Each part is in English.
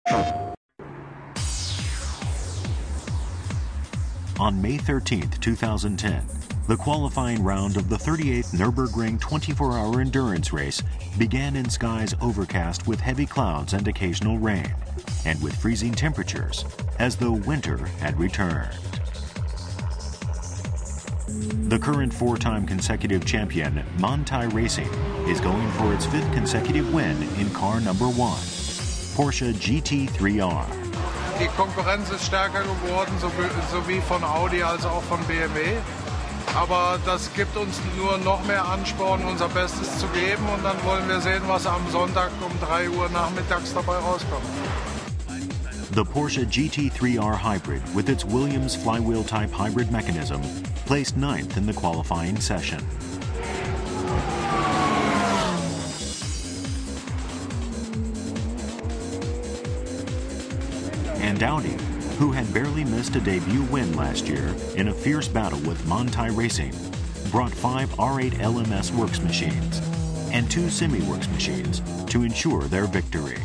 On May 13, 2010, the qualifying round of the 38th Nurburgring 24-hour endurance race began in skies overcast with heavy clouds and occasional rain, and with freezing temperatures, as though winter had returned. The current four-time consecutive champion, Manthey Racing, is going for its fifth consecutive win in car number 1, Porsche GT3R. Die Konkurrenz ist stärker geworden, sowie von Audi als auch von BMW. Aber das gibt uns nur noch mehr Ansporn, unser Bestes zu geben. Und dann wollen wir sehen, was am Sonntag um 3 Uhr nachmittags dabei rauskommt. The Porsche GT3R Hybrid, with its Williams flywheel-type hybrid mechanism, placed 9th in the qualifying session. And Audi, who had barely missed a debut win last year in a fierce battle with Manthey Racing, brought 5 R8 LMS Works machines and 2 Semi-Works machines to ensure their victory.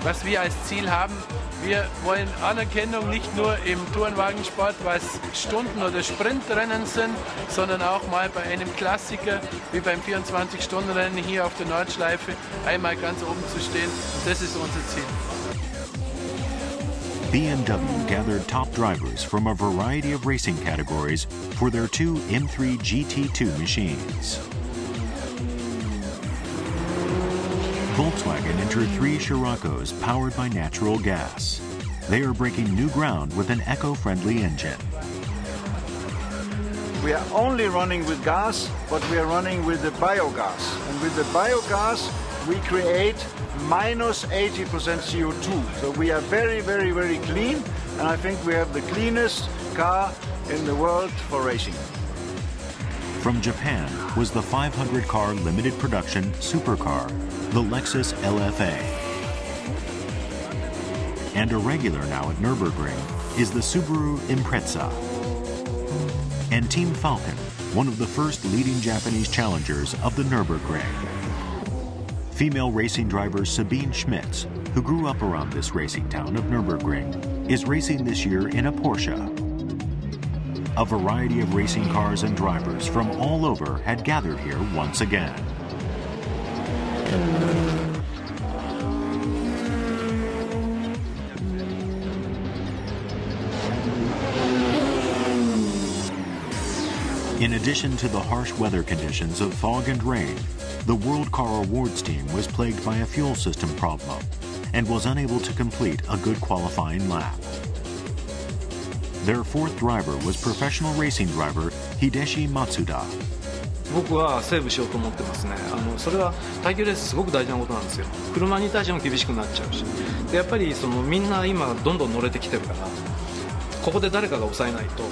Was wir als Ziel haben, wir wollen Anerkennung nicht nur im Tourenwagensport, was Stunden- oder Sprintrennen sind, sondern auch mal bei einem Klassiker wie beim 24-Stunden-Rennen hier auf der Nordschleife einmal ganz oben zu stehen. Das ist unser Ziel. BMW gathered top drivers from a variety of racing categories for their 2 M3 GT2 machines. Volkswagen entered 3 Scirocco's powered by natural gas. They are breaking new ground with an eco-friendly engine. We are only running with gas, but we are running with the biogas. And with the biogas, we create minus 80% CO2. So we are very, very, very clean. And I think we have the cleanest car in the world for racing. From Japan was the 500-car limited production supercar, the Lexus LFA. And a regular now at Nurburgring is the Subaru Impreza. And Team Falcon, one of the first leading Japanese challengers of the Nurburgring. Female racing driver Sabine Schmitz, who grew up around this racing town of Nurburgring, is racing this year in a Porsche. A variety of racing cars and drivers from all over had gathered here once again. In addition to the harsh weather conditions of fog and rain, the World Car Awards team was plagued by a fuel system problem and was unable to complete a good qualifying lap. Their 4th driver was professional racing driver Hideshi Matsuda. 僕はセーブしようと思ってますね。それは耐久レースすごく大事なことなんですよ。車に対しても厳しくなっちゃうし、でやっぱりみんな今どんどん乗れてきてるから、ここで誰かが抑えないと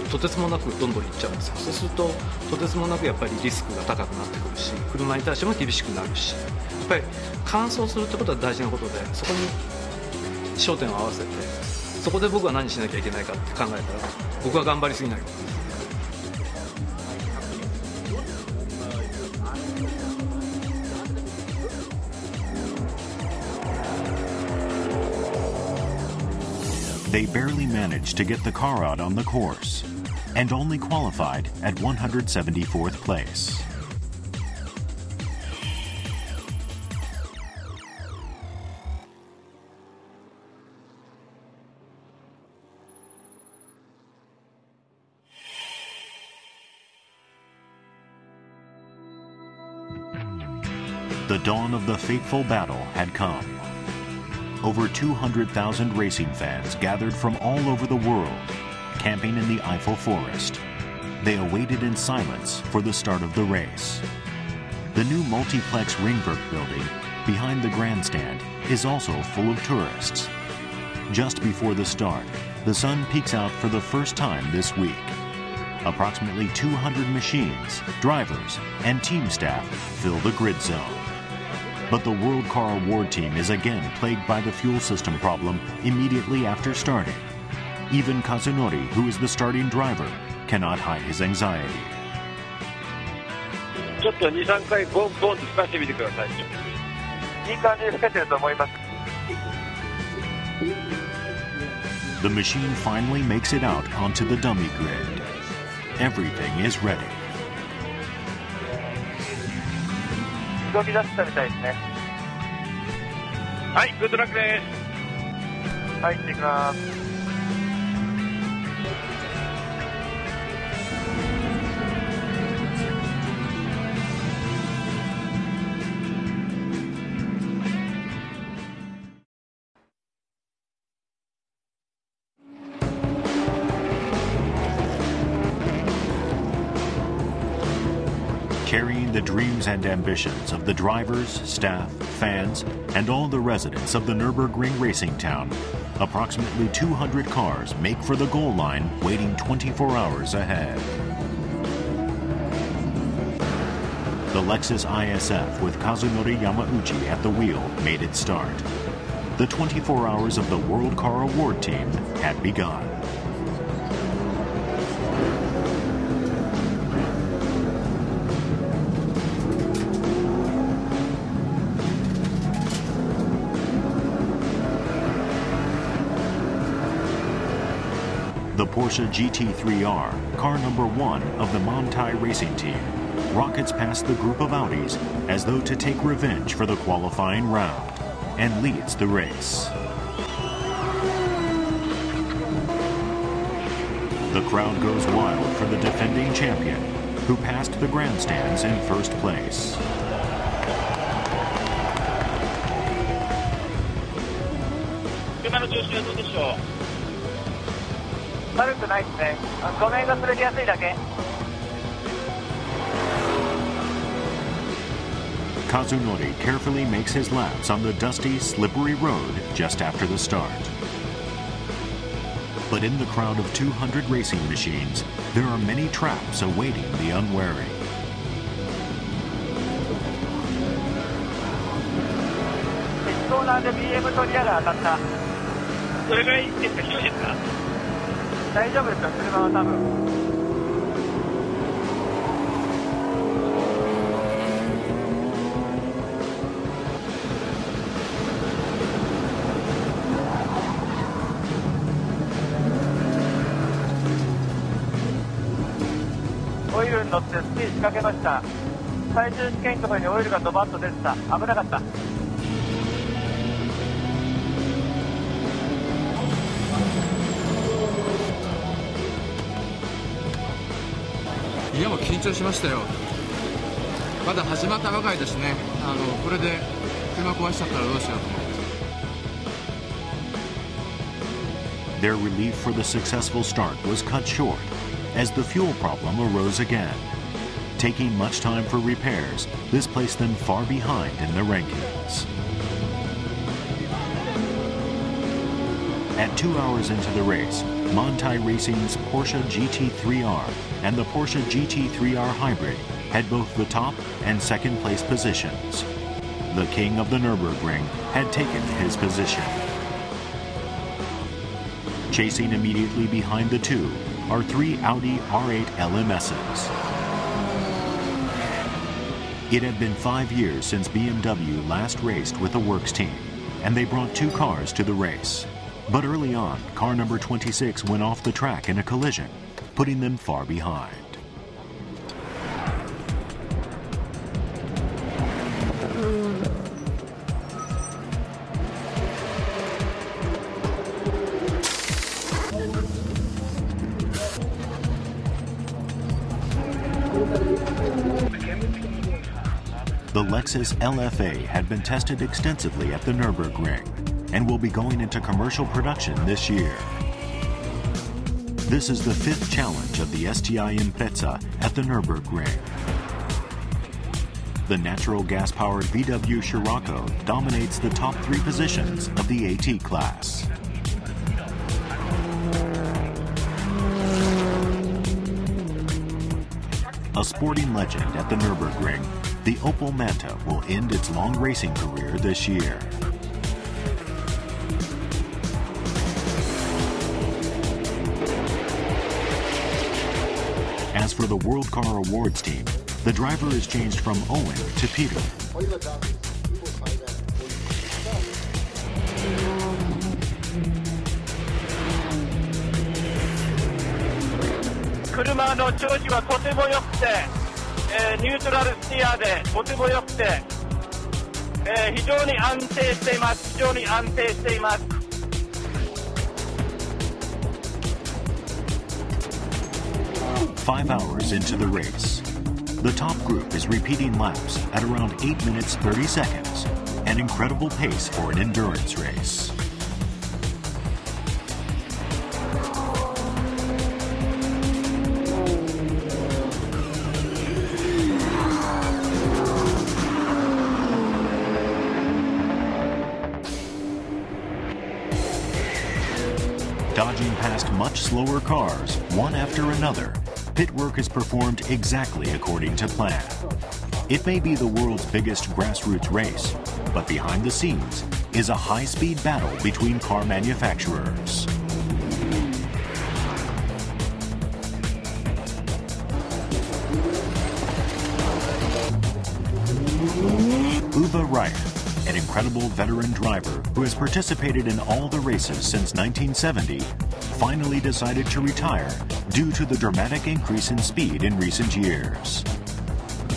とてつもなくどんどんいっちゃうんですよ。そうするととてつもなくやっぱりリスクが高くなってくるし、車に対しても厳しくなるし、やっぱり完走するってことは大事なことで、そこに焦点を合わせて、そこで僕は何しなきゃいけないかって考えたら、僕は頑張りすぎないことです。They barely managed to get the car out on the course and only qualified at 174th place. The dawn of the fateful battle had come. Over 200,000 racing fans gathered from all over the world, camping in the Eiffel Forest. They awaited in silence for the start of the race. The new multiplex Ringwerk building behind the grandstand is also full of tourists. Just before the start, the sun peeks out for the first time this week. Approximately 200 machines, drivers, and team staff fill the grid zone. But the World Car Award team is again plagued by the fuel system problem immediately after starting. Even Kazunori, who is the starting driver, cannot hide his anxiety. ちょっと2、3回ボンボンと吹かしてみてください。いい感じで吹けてると思います。 The machine finally makes it out onto the dummy grid. Everything is ready. 動き出したみたいですね。はい、グッドラックです。はい、行ってきます。 Carrying the dreams and ambitions of the drivers, staff, fans, and all the residents of the Nurburgring racing town, approximately 200 cars make for the goal line, waiting 24 hours ahead. The Lexus ISF with Kazunori Yamauchi at the wheel made its start. The 24 hours of the World Car Award team had begun. The Porsche GT3R, car number 1 of the Manthai racing team, rockets past the group of Audis as though to take revenge for the qualifying round, and leads the race. The crowd goes wild for the defending champion, who passed the grandstands in first place. 車の調子はどうでしょう。 悪くないですね。路面が滑りやすいだけ。 Kazunori carefully makes his laps on the dusty, slippery road just after the start. But in the crowd of 200 racing machines, there are many traps awaiting the unwary. コーナーで BM トリアが当たった。どれぐらいですか、広いですか。 大丈夫ですよ、車は多分。オイルに乗ってスキー仕掛けました。最終試験のところにオイルがドバッと出てた。危なかった。 いやもう緊張しましたよ。まだ始まったばかりですね。これで車壊しちゃったらどうしようと思って。 Their relief for the successful start was cut short as the fuel problem arose again. Taking much time for repairs, this placed them far behind in the rankings. At 2 hours into the race, Manthai Racing's Porsche GT3R and the Porsche GT3R Hybrid had both the top and second place positions. The king of the Nurburgring had taken his position. Chasing immediately behind the two are 3 Audi R8 LMSs. It had been 5 years since BMW last raced with the works team, and they brought 2 cars to the race. But early on, car number 26 went off the track in a collision, putting them far behind. The Lexus LFA had been tested extensively at the Nurburgring and will be going into commercial production this year. This is the 5th challenge of the STI Impreza at the Nurburgring. The natural gas-powered VW Scirocco dominates the top 3 positions of the AT class. A sporting legend at the Nürburgring, the Opel Manta will end its long racing career this year. As for the World Car Awards team, the driver is changed from Owen to Peter. 車の調子はとても良くて、ニュートラルスティアでとても良くて、非常に安定しています。非常に安定しています。5 hours into the race, the top group is repeating laps at around 8 minutes 30 seconds, an incredible pace for an endurance race. Dodging past much slower cars, one after another, pit work is performed exactly according to plan. It may be the world's biggest grassroots race, but behind the scenes is a high-speed battle between car manufacturers. Uwe Reyer, an incredible veteran driver who has participated in all the races since 1970, finally decided to retire due to the dramatic increase in speed in recent years.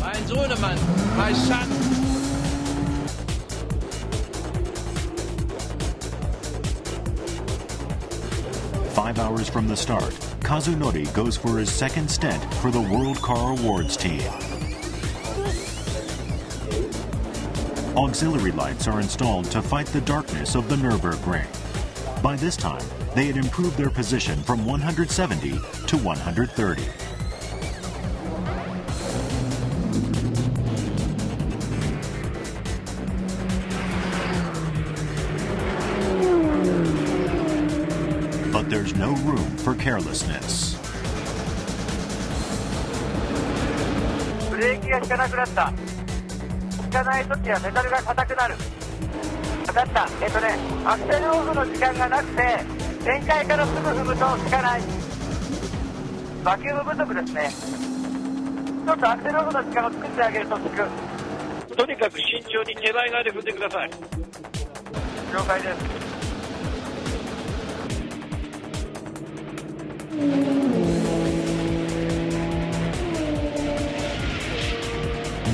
Mein Sohnemann, mein Schatz. Five hours from the start, Kazunori goes for his second stint for the World Car Awards team. Auxiliary lights are installed to fight the darkness of the Nurburgring. By this time, they had improved their position from 170 to 130. But there's no room for carelessness. ブレーキが効かなくなった。効かないときはメタルが硬くなる。分かった。アクセルオフの時間がなくて、展開からすぐ踏むと効かない。バキューム不足ですね。ちょっとアクセルオフの時間を作ってあげると効く。とにかく慎重に手前側で踏んでください。了解です。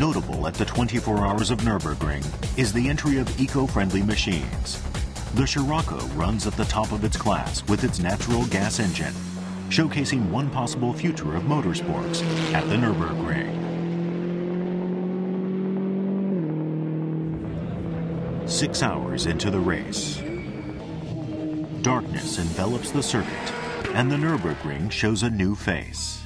Notable at the 24 Hours of Nürburgring is the entry of eco-friendly machines. The Scirocco runs at the top of its class with its natural gas engine, showcasing one possible future of motorsports at the Nürburgring. 6 hours into the race, darkness envelops the circuit, and the Nürburgring shows a new face.